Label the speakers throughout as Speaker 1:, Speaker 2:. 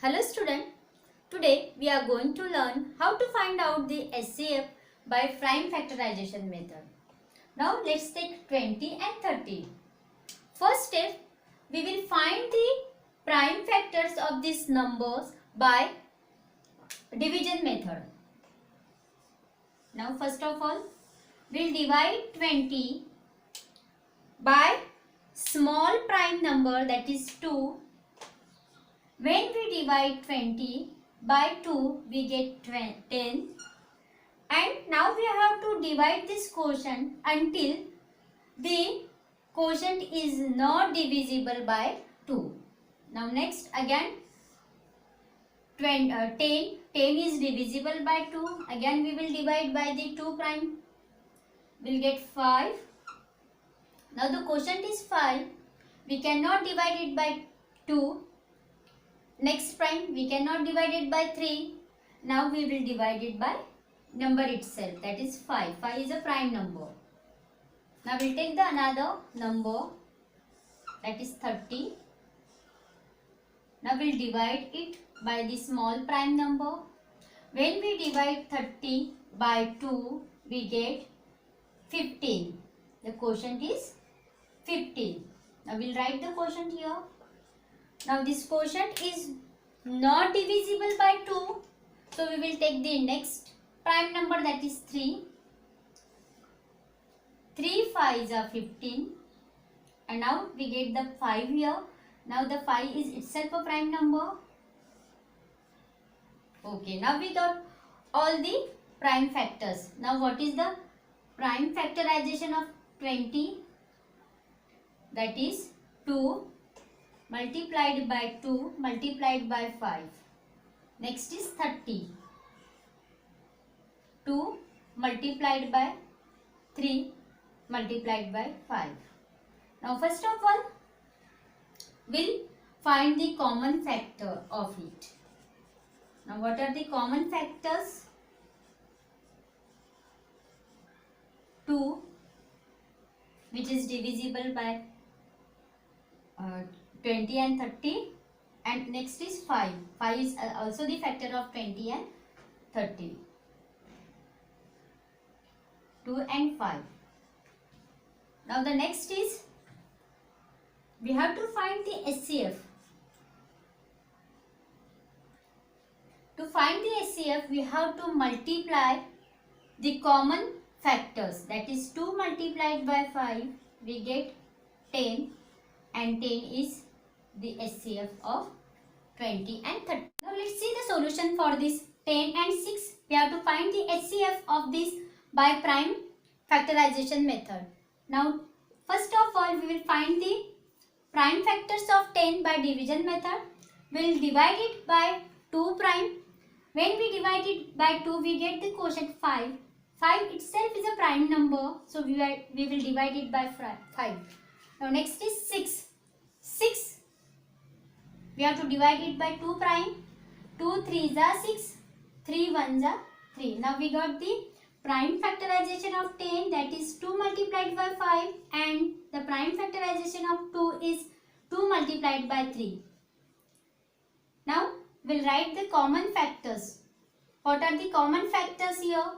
Speaker 1: Hello student, today we are going to learn how to find out the SCF by prime factorization method. Now let's take 20 and 30. First step, we will find the prime factors of these numbers by division method. Now first of all, we'll divide 20 by small prime number, that is 2. When we divide 20 by 2, we get 10. And now we have to divide this quotient until the quotient is not divisible by 2. Now next again 10 is divisible by 2. Again we will divide by the 2 prime. We'll get 5. Now the quotient is 5. We cannot divide it by 2. Next prime, we cannot divide it by 3. Now we will divide it by number itself, that is 5. 5 is a prime number. Now we will take the another number, that is 30. Now we will divide it by the small prime number. When we divide 30 by 2, we get 15. The quotient is 15. Now we will write the quotient here. Now this quotient is not divisible by 2. So we will take the next prime number, that is 3. 3 5s are 15. And now we get the 5 here. Now the 5 is itself a prime number. Okay, now we got all the prime factors. Now what is the prime factorization of 20? That is 2 multiplied by 2 multiplied by 5. Next is 30. 2 multiplied by 3 multiplied by 5. Now first of all, we'll find the common factor of it. Now what are the common factors? 2, which is divisible by 20 and 30, and next is 5. 5 is also the factor of 20 and 30. 2 and 5. Now the next is, we have to find the SCF. To find the SCF, we have to multiply the common factors. That is 2 multiplied by 5, we get 10, and 10 is the SCF of 20 and 30. Now let's see the solution for this 10 and 6. We have to find the SCF of this by prime factorization method. Now first of all, we will find the prime factors of 10 by division method. We will divide it by 2 prime. When we divide it by 2, we get the quotient 5. 5 itself is a prime number, so we will divide it by 5. Now next is 6. 6, we have to divide it by 2 prime. 2 3s are 6, 3 1s are 3. Now we got the prime factorization of 10, that is 2 multiplied by 5, and the prime factorization of 2 is 2 multiplied by 3. Now we'll write the common factors. What are the common factors here?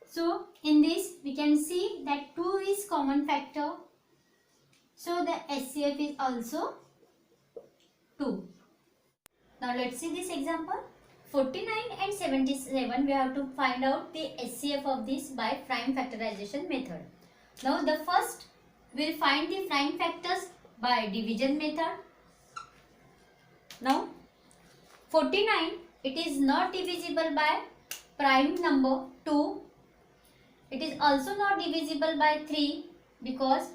Speaker 1: So in this we can see that 2 is common factor. So the SCF is also 2. Now let's see this example. 49 and 77, we have to find out the SCF of this by prime factorization method. Now the first, we will find the prime factors by division method. Now 49, it is not divisible by prime number 2. It is also not divisible by 3 because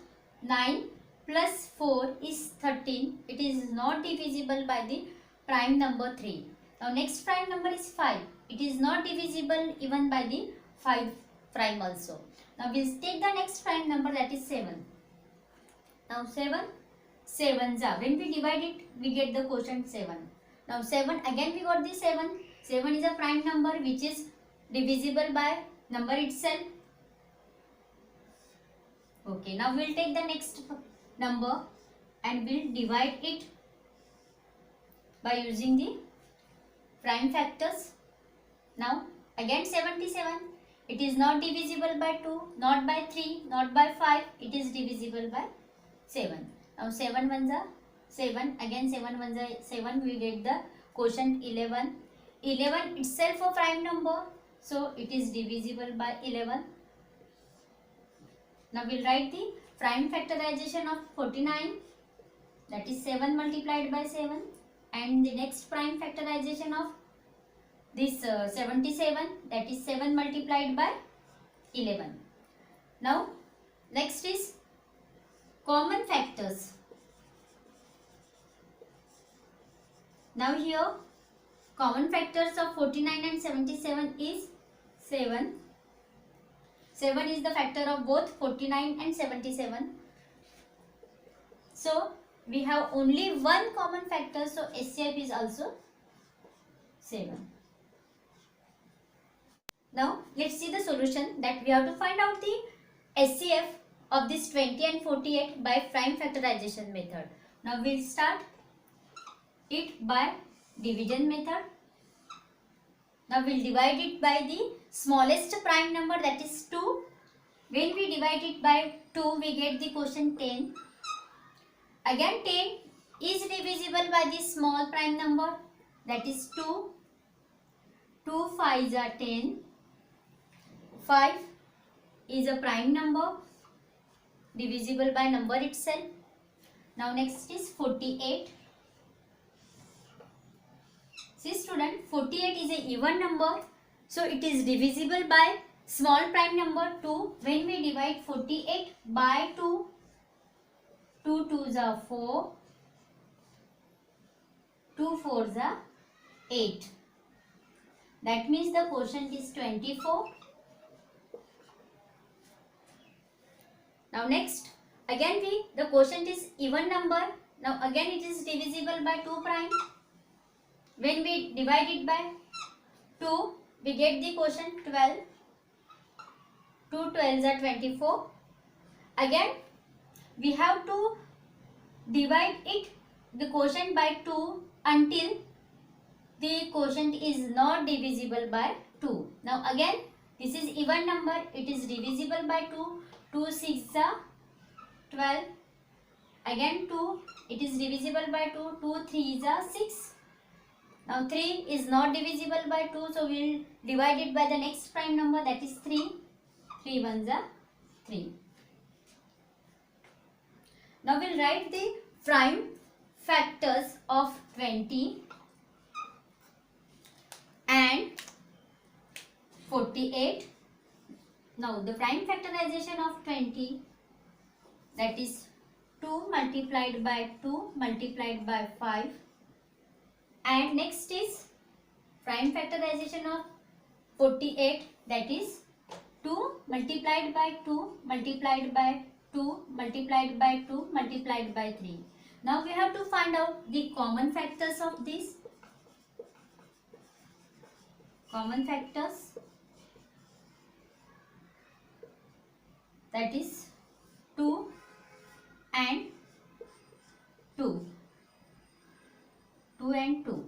Speaker 1: 9 plus 4 is 13. It is not divisible by the prime number 3. Now next prime number is 5. It is not divisible even by the 5 prime also. Now we will take the next prime number, that is 7. Now 7, 7s are. When we divide it, we get the quotient 7. Now 7, again we got the 7. 7 is a prime number which is divisible by number itself. Okay, now we will take the next number and we'll divide it by using the prime factors. Now again 77. It is not divisible by 2, not by 3, not by 5. It is divisible by 7. Now 7 ones are 7. Again 7 ones are 7. We get the quotient 11. 11 itself a prime number. So it is divisible by 11. Now we will write the prime factorization of 49. That is 7 multiplied by 7. And the next prime factorization of this 77, that is 7 multiplied by 11. Now next is common factors. Now here common factors of 49 and 77 is 7. 7 is the factor of both 49 and 77. So we have only one common factor, so SCF is also 7. Now let's see the solution, that we have to find out the SCF of this 20 and 48 by prime factorization method. Now we'll start it by division method. Now we'll divide it by the smallest prime number, that is 2. When we divide it by 2, we get the quotient 10. Again 10 is divisible by the small prime number, that is 2. 2 5s are 10. 5 is a prime number divisible by number itself. Now next is 48. See student, 48 is a even number, so it is divisible by small prime number 2. When we divide 48 by 2, 2 2s are 4, 2 4s are 8. That means the quotient is 24. Now next, again the quotient is even number. Now again it is divisible by 2 prime. When we divide it by 2, we get the quotient 12. 2 12s are 24. Again we have to divide the quotient by 2 until the quotient is not divisible by 2. Now again this is even number, it is divisible by 2. 2 6s are 12. Again 2, it is divisible by 2. 2 3s are 6. Now 3 is not divisible by 2, so we will divide it by the next prime number, that is 3. 3 1s are 3. Now we will write the prime factors of 20 and 48. Now the prime factorization of 20, that is 2 multiplied by 2 multiplied by 5. And next is prime factorization of 48, that is 2 multiplied by 2 multiplied by 2 multiplied by 2 multiplied by 3. Now we have to find out the common factors of this. Common factors, that is 2 and 2. 2 and 2.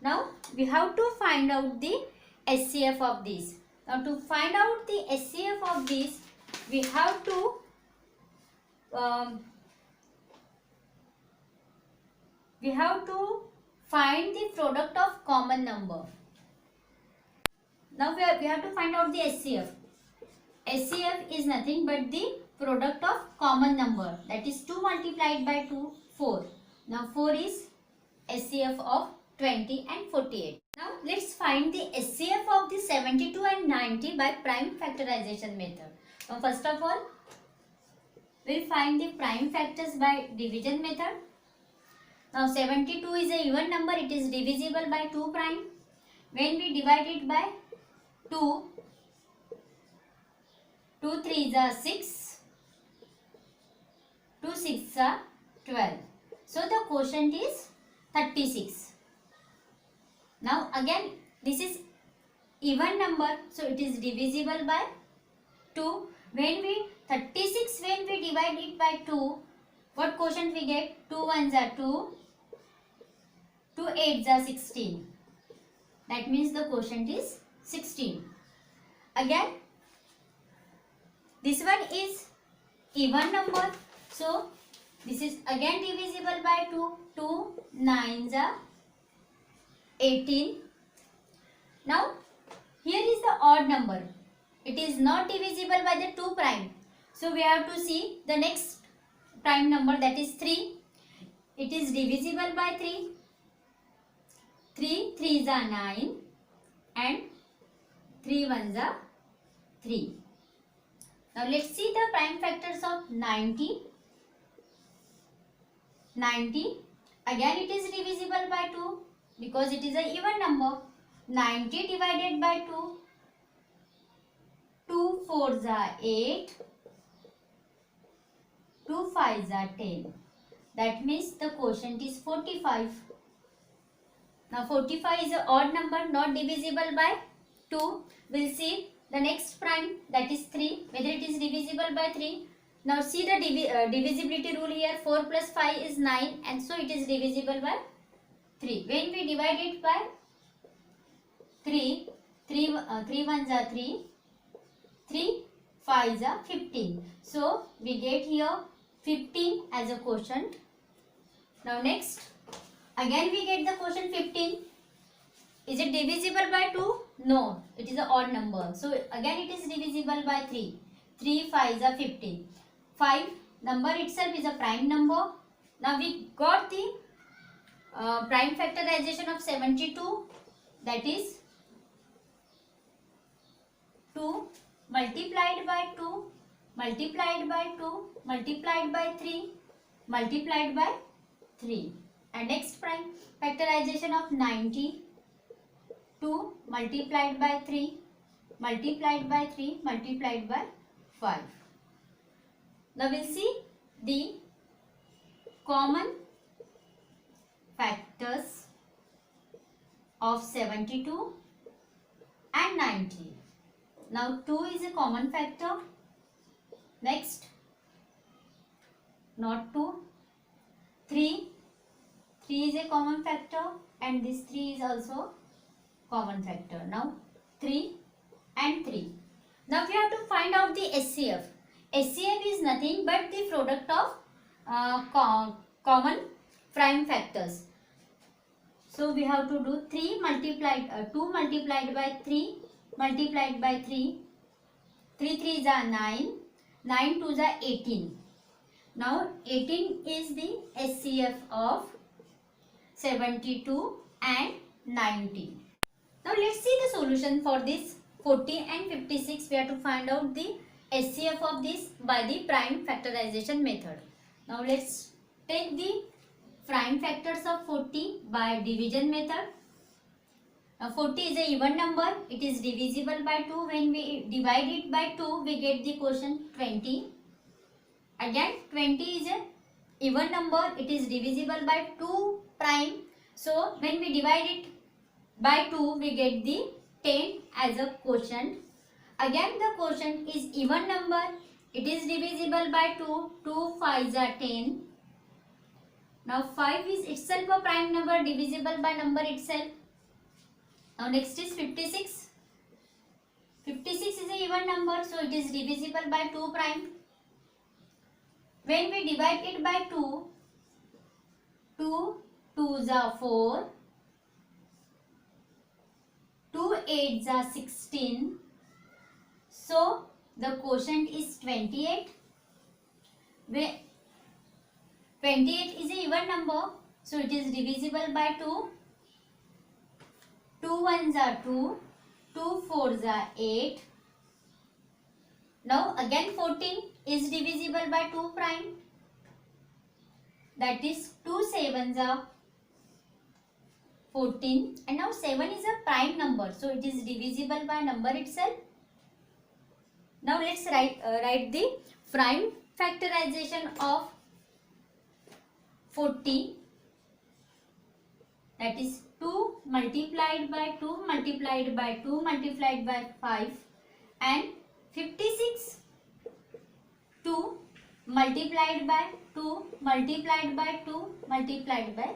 Speaker 1: Now we have to find out the SCF of this. Now to find out the SCF of this, we have to find the product of common number. Now we have to find out the SCF. SCF is nothing but the product of common number, that is 2 multiplied by 2, 4. Now 4 is SCF of 20 and 48. Now let's find the SCF of the 72 and 90 by prime factorization method. Now first of all, we'll find the prime factors by division method. Now 72 is a even number, it is divisible by 2 prime. When we divide it by 2, 2 3s are 6, 2 6s are 12. So the quotient is 36. Now again this is even number, so it is divisible by 2. When we 36, when we divide it by 2, what quotient we get? 2 1s are 2, 2 2 8s are 16. That means the quotient is 16. Again, this one is even number. So, this is again divisible by 2. 2 9s are 18. Now, here is the odd number. It is not divisible by the 2 prime. So, we have to see the next prime number, that is 3. It is divisible by 3. 3 3s are 9 and 3 1s are 3. Now, let's see the prime factors of 90. 90. Again, it is divisible by 2 because it is an even number. 90 divided by 2. 2 4s are 8. 2 5s are 10. That means the quotient is 45. Now 45 is an odd number, not divisible by 2. We'll see the next prime, that is 3, whether it is divisible by 3. Now see the divisibility rule here. 4 plus 5 is 9 and so it is divisible by 3. When we divide it by 3, 3 1s are 3, 3 5s are 15. So we get here 15 as a quotient. Now next, again we get the quotient 15. Is it divisible by 2? No, it is an odd number. So again it is divisible by 3. 3 5s are 15. 5 number itself is a prime number. Now we got the prime factorization of 72. That is 2 multiplied by 2 multiplied by 2 multiplied by 3 multiplied by 3. And next prime factorization of 90. 2 multiplied by 3 multiplied by 3 multiplied by 5. Now we'll see the common factors of 72 and 90. Now 2 is a common factor. Next, not 2. 3 is a common factor and this 3 is also common factor. Now 3 and 3. Now we have to find out the SCF. SCF is nothing but the product of common prime factors. So we have to do 2 multiplied by 3 multiplied by 3. 3 3s are 9. 9 2s are 18. Now 18 is the SCF of 72 and 90. Now let's see the solution for this 40 and 56. We have to find out the SCF of this by the prime factorization method. Now let's take the prime factors of 40 by division method. Now 40 is a even number. It is divisible by 2. When we divide it by 2, we get the quotient 20. Again 20 is a even number. It is divisible by 2 prime. So when we divide it by 2, we get the 10 as a quotient. Again the quotient is even number. It is divisible by 2. 2 5s are 10. Now 5 is itself a prime number, divisible by number itself. Now next is 56. 56 is a even number, so it is divisible by 2 prime. When we divide it by 2, 2 2s are 4. 2 8s are 16. So the quotient is 28. 28 is a even number, so it is divisible by 2. 2 1s are 2. 2 4s are 8. Now again 14 is divisible by 2 prime. That is 2 7s are 14. And now 7 is a prime number, so it is divisible by number itself. Now let's write the prime factorization of 40. That is 2 multiplied by 2 multiplied by 2 multiplied by 5 and 56. 2 multiplied by 2 multiplied by 2 multiplied by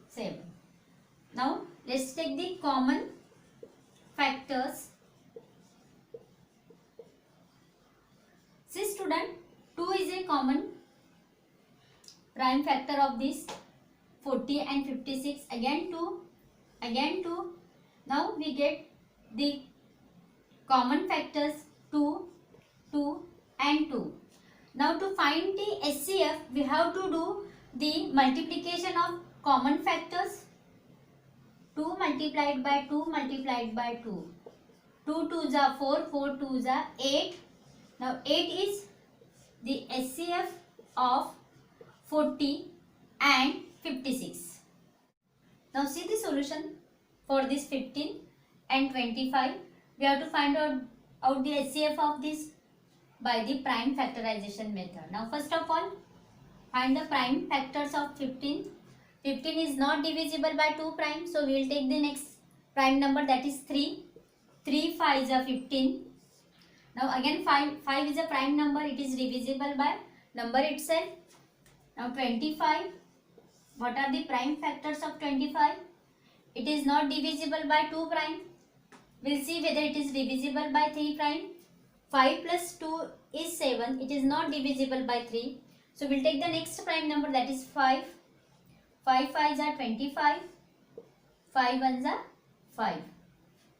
Speaker 1: 7. Now let's take the common factors. See student, 2 is a common prime factor of this 40 and 56. Again 2, again 2. Now we get the common factors 2, 2 and 2. Now to find the HCF, we have to do the multiplication of common factors. 2 multiplied by 2 multiplied by 2. 2 2s are 4, 4 2s are 8. Now 8 is the HCF of 40 and 56. Now see the solution for this 15 and 25. We have to find out the HCF of this by the prime factorization method. Now first of all, find the prime factors of 15. 15 is not divisible by 2 prime, so we will take the next prime number, that is 3. 3 5s are 15. Now again 5 is a prime number, it is divisible by number itself. Now 25, what are the prime factors of 25? It is not divisible by 2 prime. We will see whether it is divisible by 3 prime. 5 plus 2 is 7, it is not divisible by 3. So we will take the next prime number, that is 5. 5 5s are 25, 5 1s are 5.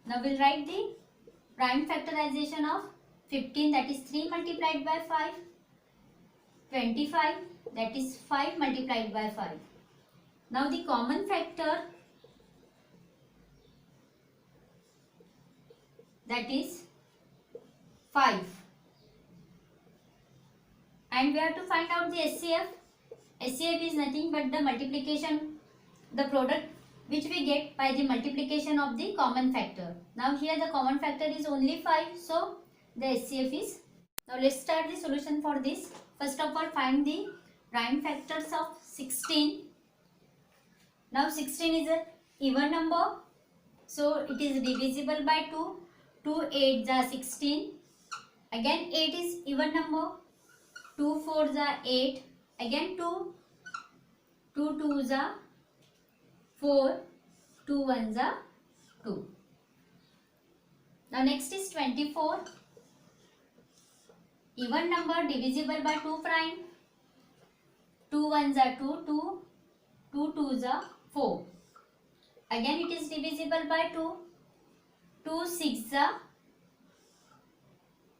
Speaker 1: Now we will write the prime factorization of 15, that is 3 multiplied by 5. 25, that is 5 multiplied by 5. Now the common factor, that is 5. And we have to find out the HCF. HCF is nothing but the multiplication, the product which we get by the multiplication of the common factor. Now here the common factor is only 5, so the HCF is. Now let's start the solution for this. First of all, find the prime factors of 16. Now 16 is an even number, so it is divisible by 2. 2 8s are 16. Again 8 is even number. 2 4s are 8. Again 2. 2 2s are 4. 2 1s are 2. Now next is 24. Even number divisible by 2 prime. 2 1s are 2. 2 2s are 4. Again it is divisible by 2. 2 6s are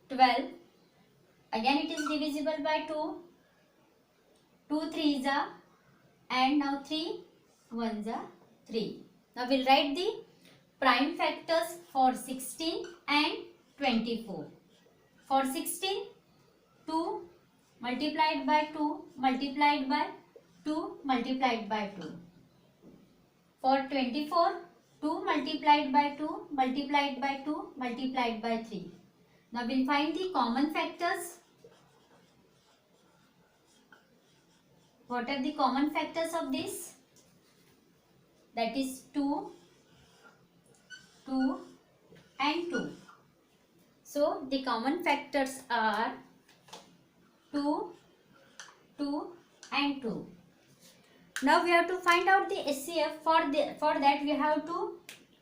Speaker 1: 12. Again it is divisible by 2. 2 3s are, and now 3 1s are 3. Now we will write the prime factors for 16 and 24. For 16, 2 multiplied by 2 multiplied by 2 multiplied by 2. For 24, 2 multiplied by 2 multiplied by 2 multiplied by 3. Now we will find the common factors. What are the common factors of this? That is 2, 2 and 2. So the common factors are 2, 2 and 2. Now we have to find out the HCF. For that we have to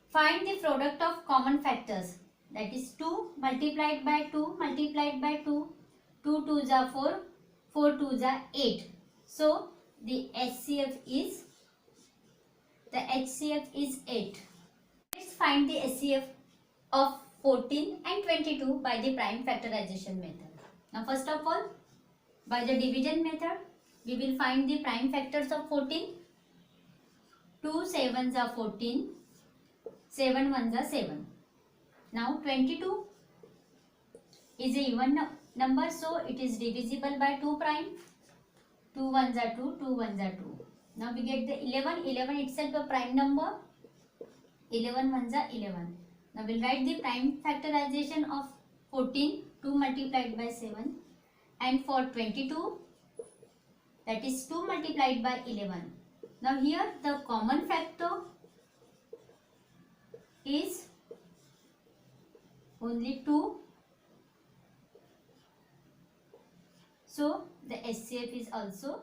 Speaker 1: find the product of common factors. That is 2 multiplied by 2 multiplied by 2. 2 2s are 4. 4 2s are 8. So the HCF is 8. Let's find the HCF of 14 and 22 by the prime factorization method. Now first of all, by the division method, we will find the prime factors of 14. 2 7s are 14. 7 1s are 7. Now 22 is a even number, so it is divisible by 2 prime. 2 1s are 2, 2 1s are 2. Now we get the 11. 11 itself a prime number. 11 1s are 11. Now we will write the prime factorization of 14, 2 multiplied by 7. And for 22, that is 2 multiplied by 11. Now here the common factor is only 2. So the HCF is also